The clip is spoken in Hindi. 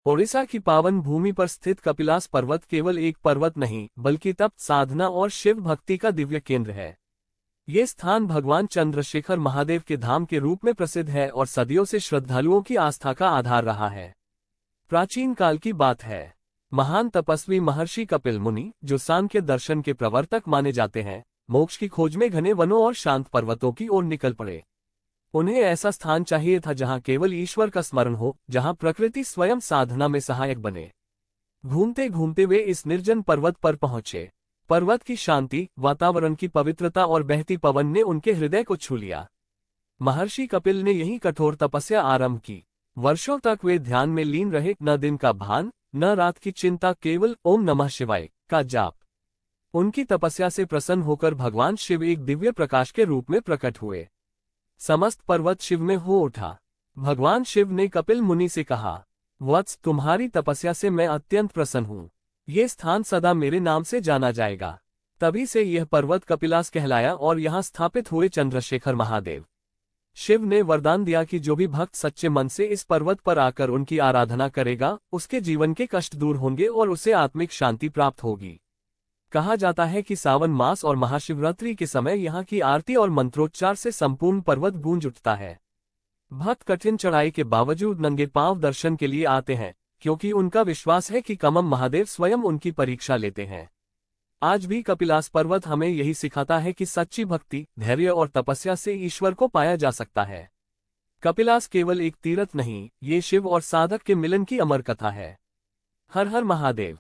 ओडिशा की पावन भूमि पर स्थित कपिलास पर्वत केवल एक पर्वत नहीं बल्कि तप, साधना और शिव भक्ति का दिव्य केंद्र है। ये स्थान भगवान चंद्रशेखर महादेव के धाम के रूप में प्रसिद्ध है और सदियों से श्रद्धालुओं की आस्था का आधार रहा है। प्राचीन काल की बात है। महान तपस्वी महर्षि कपिल मुनि, जो सांख्य दर्शन के प्रवर्तक माने जाते हैं, मोक्ष की खोज में घने वनों और शांत पर्वतों की ओर निकल पड़े। उन्हें ऐसा स्थान चाहिए था जहां केवल ईश्वर का स्मरण हो, जहां प्रकृति स्वयं साधना में सहायक बने। घूमते घूमते वे इस निर्जन पर्वत पर पहुंचे। पर्वत की शांति, वातावरण की पवित्रता और बहती पवन ने उनके हृदय को छू लिया। महर्षि कपिल ने यही कठोर तपस्या आरंभ की। वर्षों तक वे ध्यान में लीन रहे, न दिन का भान न रात की चिंता, केवल ओम नमः शिवाय का जाप। उनकी तपस्या से प्रसन्न होकर भगवान शिव एक दिव्य प्रकाश के रूप में प्रकट हुए। समस्त पर्वत शिव में हो उठा। भगवान शिव ने कपिल मुनि से कहा, वत्स, तुम्हारी तपस्या से मैं अत्यंत प्रसन्न हूँ। ये स्थान सदा मेरे नाम से जाना जाएगा। तभी से यह पर्वत कपिलास कहलाया और यहाँ स्थापित हुए चंद्रशेखर महादेव। शिव ने वरदान दिया कि जो भी भक्त सच्चे मन से इस पर्वत पर आकर उनकी आराधना करेगा, उसके जीवन के कष्ट दूर होंगे और उसे आत्मिक शांति प्राप्त होगी। कहा जाता है कि सावन मास और महाशिवरात्रि के समय यहाँ की आरती और मंत्रोच्चार से संपूर्ण पर्वत गूंज उठता है। भक्त कठिन चढ़ाई के बावजूद नंगे पांव दर्शन के लिए आते हैं, क्योंकि उनका विश्वास है कि कमम महादेव स्वयं उनकी परीक्षा लेते हैं। आज भी कपिलास पर्वत हमें यही सिखाता है कि सच्ची भक्ति, धैर्य और तपस्या से ईश्वर को पाया जा सकता है। कपिलास केवल एक तीर्थ नहीं, ये शिव और साधक के मिलन की अमर कथा है। हर हर महादेव।